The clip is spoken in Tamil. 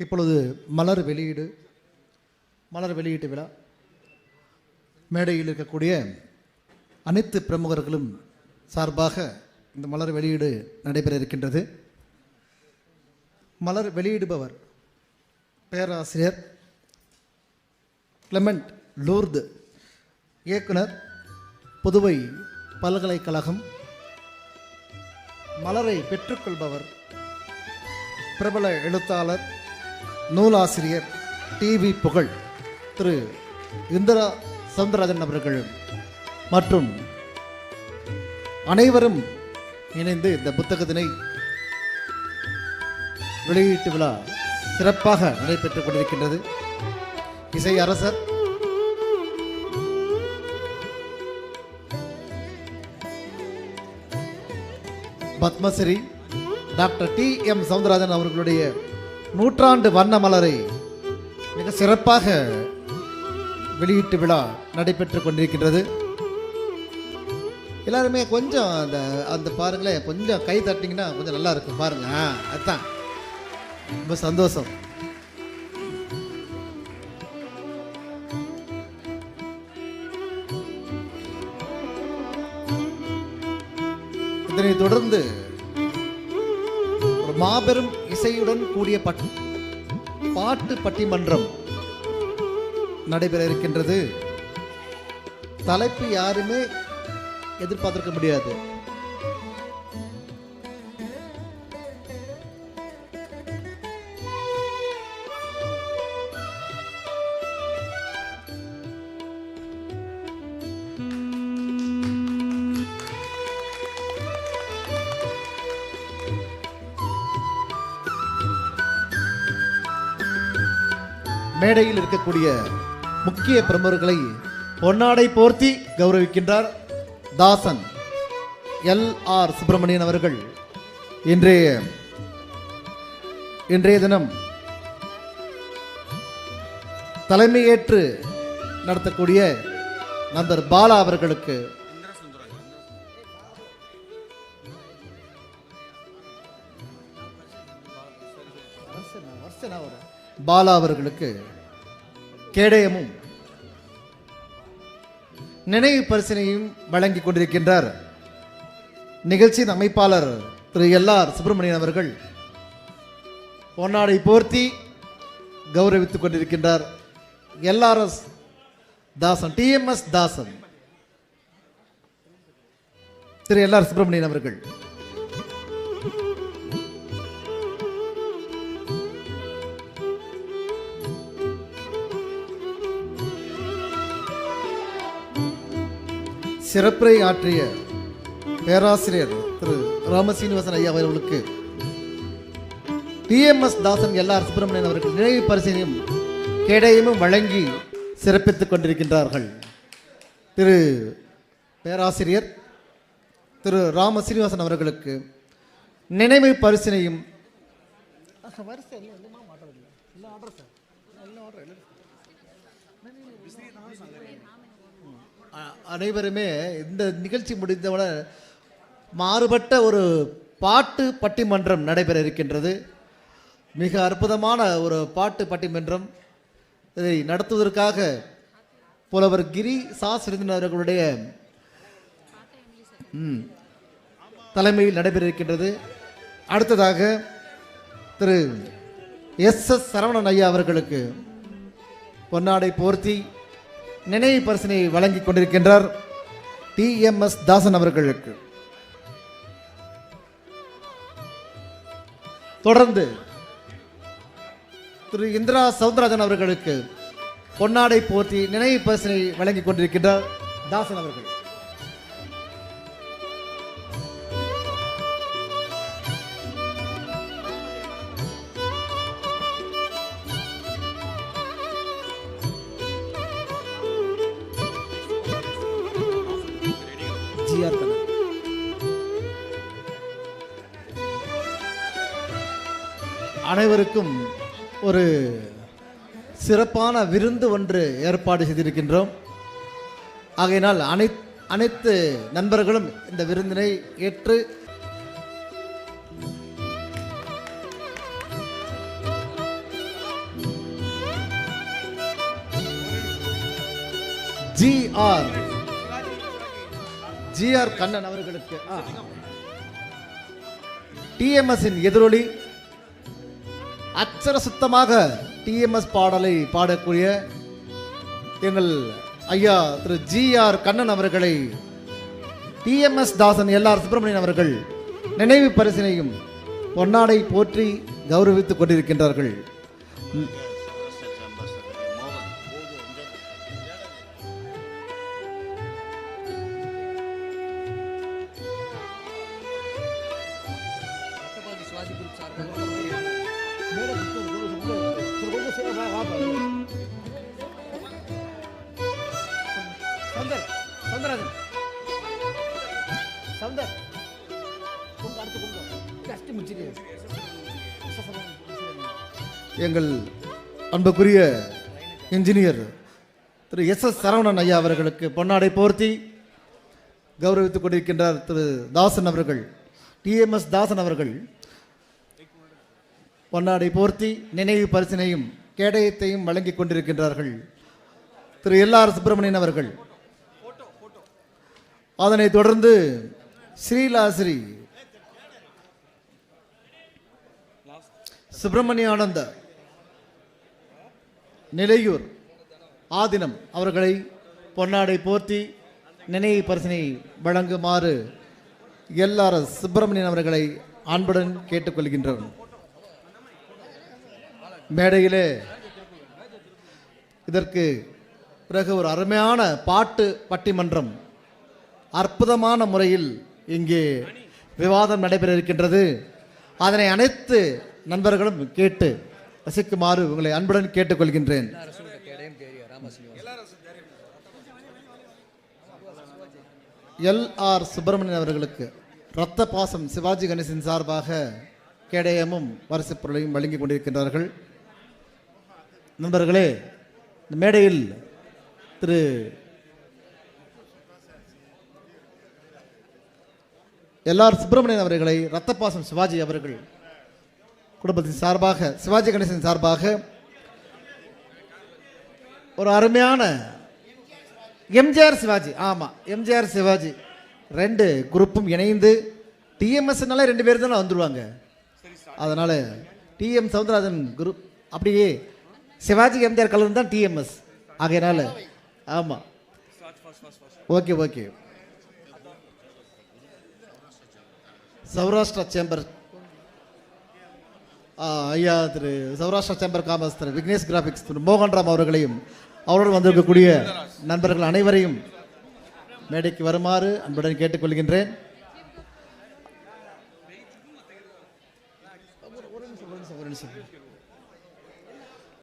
இப்பொழுது மலர் வெளியீட்டு விழா. மேடையில் இருக்கக்கூடிய அனைத்து பிரமுகர்களும் சார்பாக இந்த மலர் வெளியீடு நடைபெற இருக்கின்றது. மலர் வெளியிடுபவர் பேராசிரியர் கிளமெண்ட் லூர்து, இயக்குனர், புதுவை பல்கலைக்கழகம். மலரை பெற்றுக்கொள்பவர் பிரபல எழுத்தாளர், நூலாசிரியர், டிவி புகழ் திரு இந்திரா சவுந்தரராஜன் அவர்கள் மற்றும் அனைவரும் இணைந்து இந்த புத்தகத்தினை வெளியீட்டு விழா சிறப்பாக நடைபெற்றுக் கொண்டிருக்கின்றது. இசை அரசர் பத்மஸ்ரீ டாக்டர் டி.எம். சவுந்தரராஜன் அவர்களுடைய நூற்றாண்டு வண்ண மலரை மிக சிறப்பாக வெளியீட்டு விழா நடைபெற்றுக் கொண்டிருக்கின்றது. எல்லாருமே கொஞ்சம் அந்த பாருங்களேன், கொஞ்சம் கை தட்டிங்கன்னா கொஞ்சம் நல்லா இருக்கும் பாருங்க. அதுதான் ரொம்ப சந்தோஷம். இதனை தொடர்ந்து ஒரு மாபெரும் இசையுடன் கூடிய பாட்டு பட்டிமன்றம் நடைபெற இருக்கின்றது. தலைப்பு யாருமே எதிர்பார்த்திருக்க முடியாது. மேடையில் இருக்கக்கூடிய முக்கிய பிரமுகர்களை பொன்னாடை போர்த்தி கௌரவிக்கின்றார் தாசன் எல்.ஆர். சுப்பிரமணியன் அவர்கள். இன்றைய தினம் தலைமையேற்று நடத்தக்கூடிய நண்பர் பாலா அவர்களுக்கு கேடயமும் நினைவு பரிசினையும் வழங்கிக் கொண்டிருக்கின்றார். நிகழ்ச்சியின் அமைப்பாளர் திரு எல்.ஆர். சுப்பிரமணியன் அவர்கள் பொன்னாடை போர்த்தி கௌரவித்துக் கொண்டிருக்கின்றார். எல்.ஆர்.எஸ். தாசன், டி.எம்.எஸ். தாசன் திரு எல்.ஆர். சுப்பிரமணியன் அவர்கள். சிறப்புரை ஆற்றிய பேராசிரியர் திரு ராமசீனிவாசன் ஐயா அவர்களுக்கு டி.எம்.எஸ். தாசன் எல்.ஆர். சுப்பிரமணியன் அவர்கள் நினைவு பரிசையும் கேடயமும் வழங்கி சிறப்பித்துக் கொண்டிருக்கின்றார்கள். திரு பேராசிரியர் திரு ராமசீனிவாசன் அவர்களுக்கு நினைவு பரிசினையும் அனைவருமே இந்த நிகழ்ச்சி முடிந்தவுடன் மாறுபட்ட ஒரு பாட்டு பட்டிமன்றம் நடைபெற இருக்கின்றது. மிக அற்புதமான ஒரு பாட்டு பட்டிமன்றம். இதை நடத்துவதற்காக புலவர் கிரி சாஸ்திரன் அவர்களுடைய தலைமையில் நடைபெற இருக்கின்றது. அடுத்ததாக திரு எஸ்.எஸ். சரவணன் ஐயா அவர்களுக்கு பொன்னாடை போர்த்தி நினைவு பரிசினை வழங்கிக் கொண்டிருக்கின்றார். டி.எம்.எஸ். தாசன் அவர்களுக்கு தொடர்ந்து திரு இந்திரா சவுந்தரராஜன் அவர்களுக்கு பொன்னாடை போர்த்தி நினைவு பரிசினை வழங்கிக் கொண்டிருக்கின்றார் தாசன் அவர்கள். அனைவருக்கும் ஒரு சிறப்பான விருந்து ஒன்று ஏற்பாடு செய்திருக்கின்றோம். ஆகையினால் அனைத்து நண்பர்களும் இந்த விருந்தினை ஏற்று ஜிஆர் கண்ணன் அவர்களுக்கு டிஎம்எஸ் எதிரொலி அச்சர சுத்தமாக டிஎம்எஸ் பாடலை பாடக்கூடிய எங்கள் ஐயா திரு ஜிஆர் கண்ணன் அவர்களை டிஎம்எஸ் தாசன் எல்ஆர் சுப்பிரமணியன் அவர்கள் நினைவு பரிசினையும் பொன்னாடை போற்றி கௌரவித்துக் கொண்டிருக்கின்றார்கள். எங்கள் அன்புக்குரிய இன்ஜினியர் திரு எஸ் சரவணன் ஐயா அவர்களுக்கு பொன்னாடை போர்த்தி கௌரவித்துக் கொண்டிருக்கின்றார் திரு தாசன் அவர்கள். டிஎம்எஸ் தாசன் அவர்கள் பொன்னாடை போர்த்தி நினைவு பரிசினையும் கேடயத்தையும் வழங்கிக் கொண்டிருக்கின்றார்கள். திரு எல்ஆர் சுப்பிரமணியன் அவர்கள் அதனைத் தொடர்ந்து ஸ்ரீலாஸ்ரீ சுப்பிரமணியானந்த நிலையூர் ஆதினம் அவர்களை பொன்னாடை போர்த்தி நினைவு பரிசினை வழங்குமாறு எல்ஆர் சுப்பிரமணியன் அவர்களை அன்புடன் கேட்டுக்கொள்கின்றனர். மேடையிலே இதற்கு பிறகு ஒரு அருமையான பாட்டு பட்டிமன்றம் அற்புதமான முறையில் இங்கே விவாதம் நடைபெற இருக்கின்றது. அதனை அனைத்து நண்பர்களும் கேட்டு ரசிக்குமாறு உங்களை அன்புடன் கேட்டுக்கொள்கின்றேன். எல்ஆர் சுப்பிரமணியன் அவர்களுக்கு இரத்த பாசம் சிவாஜி கணேசன் சார்பாக கேடயமும் பரிசு பொருளையும் வழங்கி கொண்டிருக்கின்றார்கள். நண்பர்களே, இந்த மேடையில் திரு எல்ஆர் சுப்பிரமணியன் அவர்களை இரத்தப்பாசம் சிவாஜி அவர்கள் குடும்பத்தின் சார்பாக சிவாஜி கணேசன் சார்பாக ஒரு அருமையான எம்ஜிஆர் சிவாஜி, எம்ஜிஆர் சிவாஜி ரெண்டு குரூப்பும் இணைந்து டிஎம்எஸ்னால ரெண்டு பேர் தானே வந்துடுவாங்க. அதனால டிஎம் சவுந்தரராஜன் குரூப் அப்படியே சிவாஜி எம்ஜிஆர் கலந்து தான் டிஎம்எஸ் ஆகையினால ஓகே சௌராஷ்டிரா சேம்பர் ஐயா திரு சௌராஷ்டிரா சேம்பர் காமர்ஸ் திரு விக்னேஷ் கிராபிக்ஸ் திரு மோகன்ராம் அவர்களையும் அவரோடு வந்திருக்கக்கூடிய நண்பர்கள் அனைவரையும் மேடைக்கு வருமாறு அன்புடன் கேட்டுக்கொள்கின்றேன். ஒரு நிமிஷம்